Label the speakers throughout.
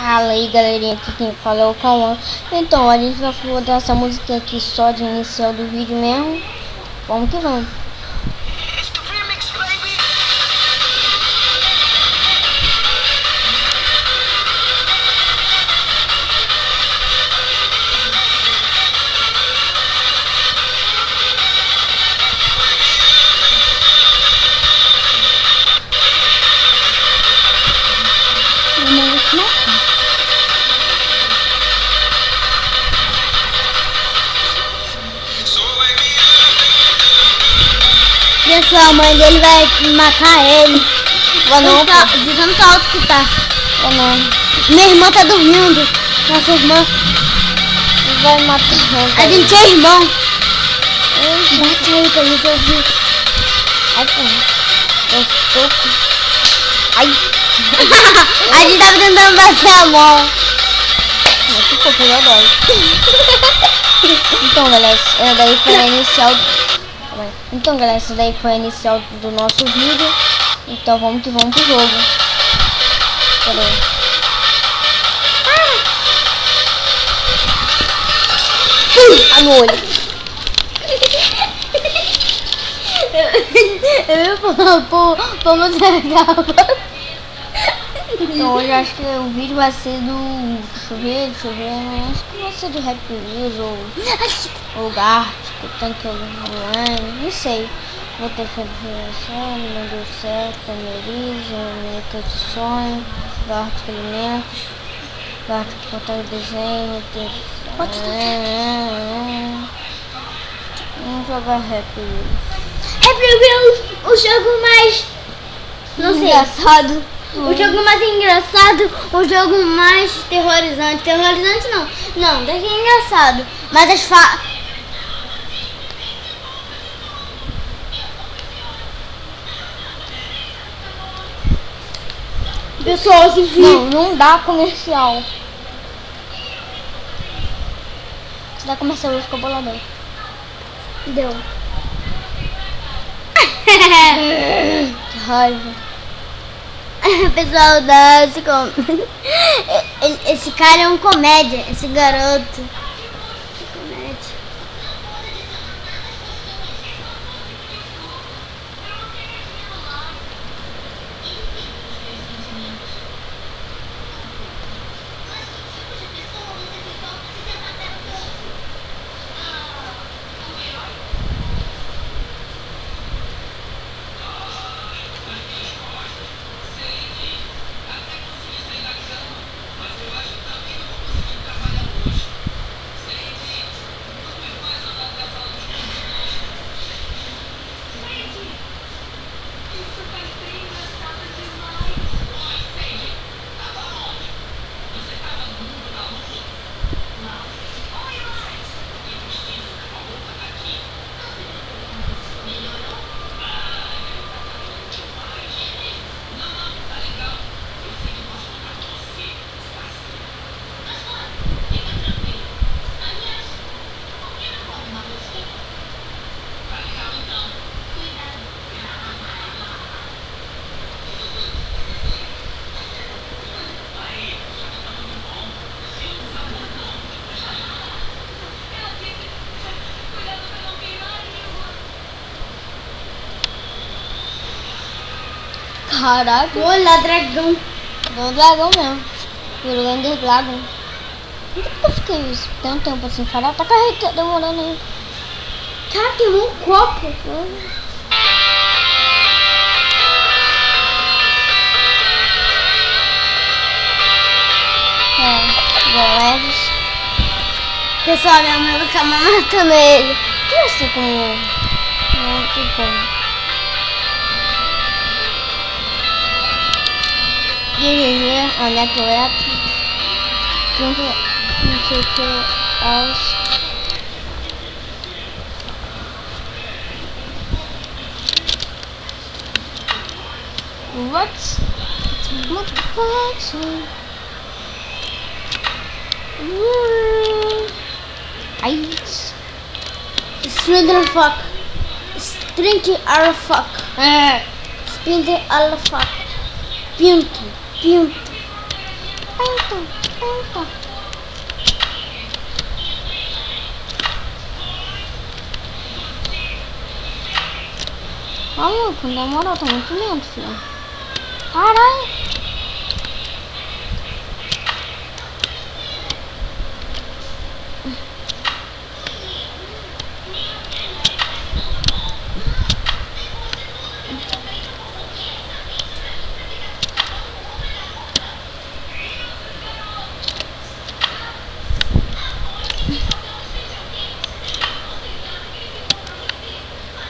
Speaker 1: Fala aí, galerinha, aqui quem fala é o Cauã. Então, a gente vai botar essa música aqui só de inicial do vídeo mesmo. Vamos que vamos. Pessoal, a mãe dele vai matar ele. Vou não, de tanto alto que tá. Vou não. Minha irmã tá dormindo. Nossa irmã vai matar ele. A gente é irmão. Bate aí pra gente ouvir. Ai, porra. Eu soco. Ai. A gente tava tentando bater a mão. Mas ficou pegou dói. Então, galera, essa daí foi a inicial. Então, galera, essa daí foi a inicial do nosso vídeo. Então vamos que vamos pro jogo. Cadê? Ah, no olho. Eu ia falar, pô, vamos pegar. Então hoje acho que o vídeo vai ser do... Deixa eu ver, acho que vai ser do Happy Wheels ou Gártico, Tanque Online, não sei. Vou ter refrigeração, não deu certo, Tamerizo, Meta de Sonho, Gártico Alimentos, Gártico Portal de Desenho, vamos jogar Happy Wheels.
Speaker 2: Happy Wheels, o jogo mais... não sei.
Speaker 1: Engraçado.
Speaker 2: O jogo mais engraçado, o jogo mais terrorizante. Terrorizante não. Não, daqui é engraçado. Mas as Pessoal, se
Speaker 1: não dá comercial. Se dá comercial, eu fico boladão.
Speaker 2: Deu.
Speaker 1: Que raiva.
Speaker 2: Pessoal, esse cara é um comédia, esse garoto. Comédia.
Speaker 1: Caraca.
Speaker 2: Olha, dragão.
Speaker 1: É um dragão mesmo. Virou Ender Dragon. Por que eu fiquei tanto tempo assim parar? Tá carregando, demorando aí.
Speaker 2: Cara, queimou um copo.
Speaker 1: Leves.
Speaker 2: Pessoal, minha mãe vai ficar matando ele.
Speaker 1: Que é assim com... Não tem como. GGG, Aneto Eletro, junto, não sei o que, aos... What? What the fuck? Ai.
Speaker 2: Splinter fuck. String are fuck. Splinter are fuck. Pinto.
Speaker 1: Maluco, na moral, tá muito lento, filho. Caralho.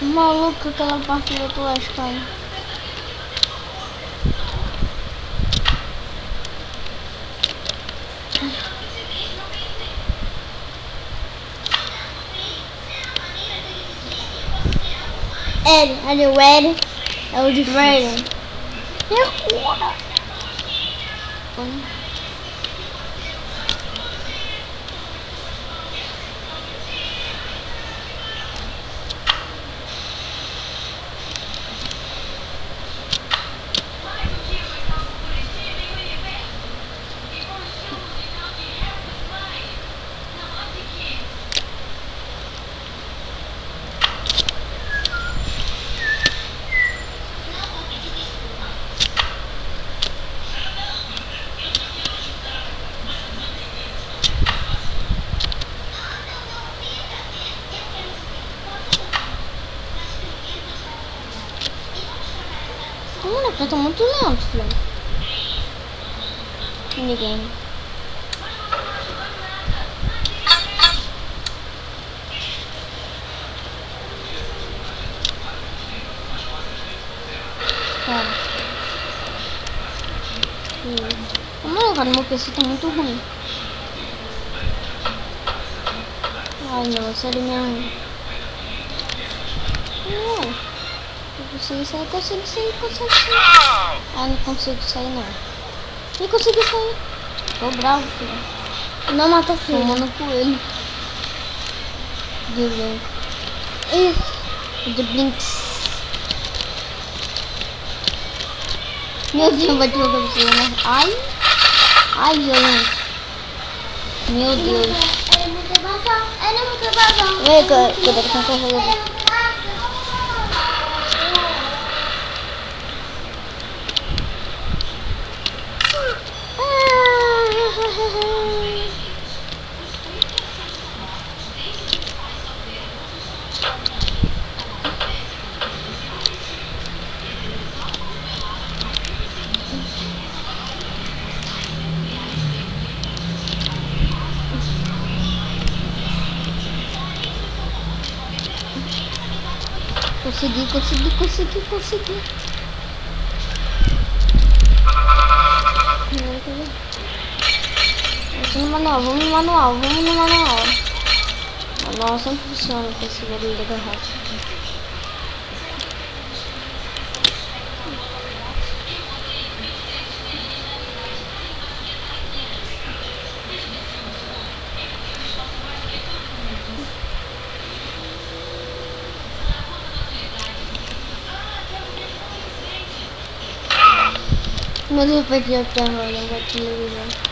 Speaker 1: Maluco, aquela parte do outro lado caiu.
Speaker 2: Ali o L é o difícil.
Speaker 1: Recua. Eu tô muito lento, filho. Ninguém. Cara. Mano, cara, meu PC tá muito ruim. Ai, não, sério mesmo. Não. Consegui sair, consigo sair. Ah, não consigo sair não. Nem consegui sair. Tô bravo, filho.
Speaker 2: Não mata o filho.
Speaker 1: Tomando coelho. De brinco. De brinks. Meu Deus, vai jogar você, né? Ai. Ai, gente. Meu Deus.
Speaker 2: Ele é muito babão. Ele é muito babão.
Speaker 1: Vem, cuidado com o carregador. Consegui. Vamos no manual. O manual sempre funciona com esse barulho da garrafa. Meu Deus, eu perdi a perna, não vai televisão.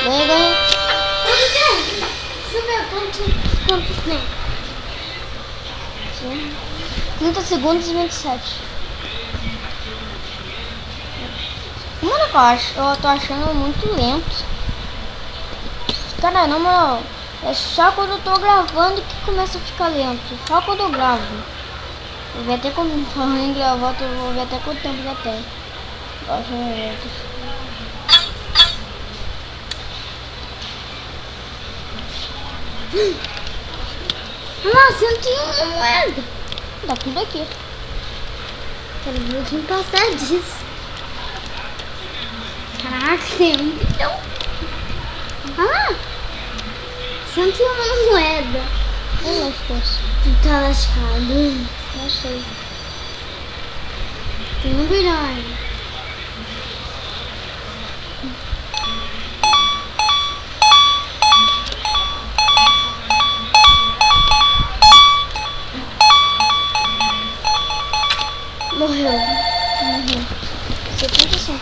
Speaker 1: Ganhei.
Speaker 2: Deixa eu ver quanto tempo.
Speaker 1: 30 segundos e 27. Mano, eu tô achando muito lento. Cara, na moral, é só quando eu tô gravando que começa a ficar lento. Só quando eu gravo. Eu vou até como falar em gravar, eu vou ver até quanto tempo já tem. Eu acho lento.
Speaker 2: Ah, 101 moeda.
Speaker 1: Dá tudo aqui.
Speaker 2: Quero ver o que passar disso. Caraca, tem um bilhão. Ah, 101 moeda.
Speaker 1: Eu esqueço.
Speaker 2: Tu tá lascado.
Speaker 1: Não sei.
Speaker 2: Tem 1 bilhão aí.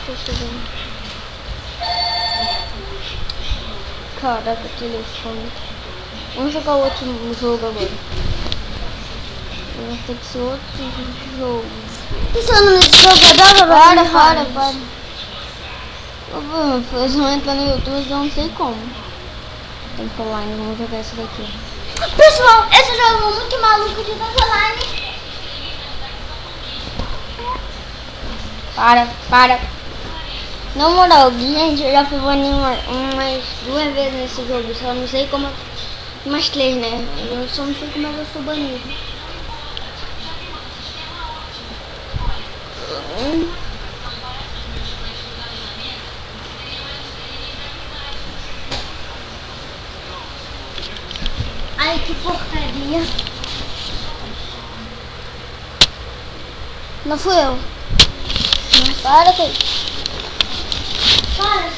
Speaker 1: tô chegando. Caraca, telefone. Vamos jogar outro jogo agora. Vai ter que ser outro jogo.
Speaker 2: Isso é o nome do jogador?
Speaker 1: Para. Eu vou entrar no YouTube, eu não sei como. Tem que online, vamos jogar esse daqui.
Speaker 2: Pessoal, esse jogo é muito maluco de tanto online.
Speaker 1: Para. Na moral, gente, eu já fui banido umas 2 vezes nesse jogo, só não sei como. Umas 3, né? Eu só não sei como é que eu sou banido.
Speaker 2: Ai, que porcaria.
Speaker 1: Não fui eu. Para, Kate.
Speaker 2: Para.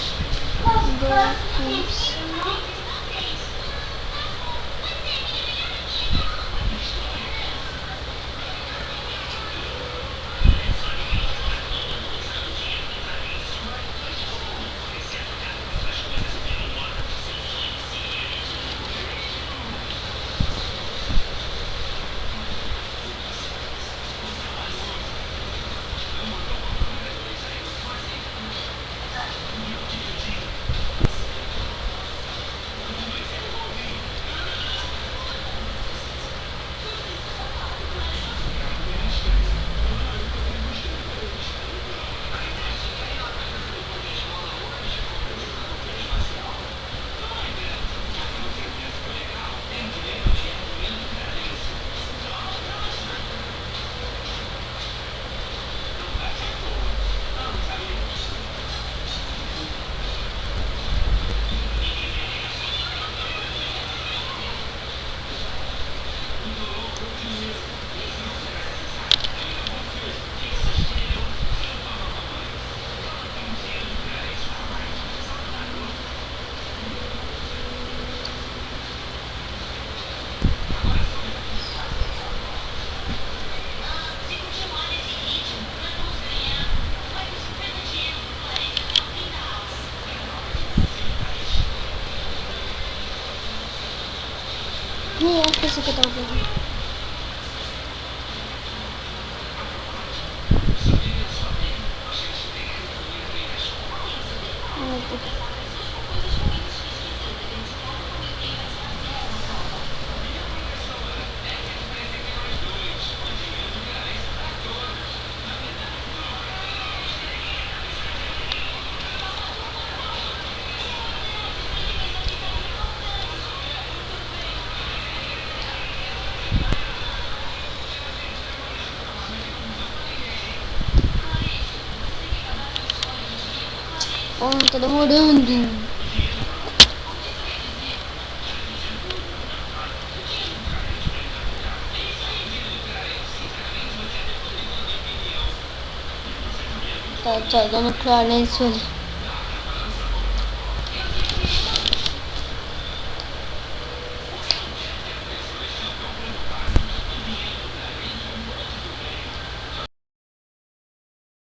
Speaker 1: Quem é a pessoa que eu tava vendo? Oh, tá demorando. Tá dando Clarence ali.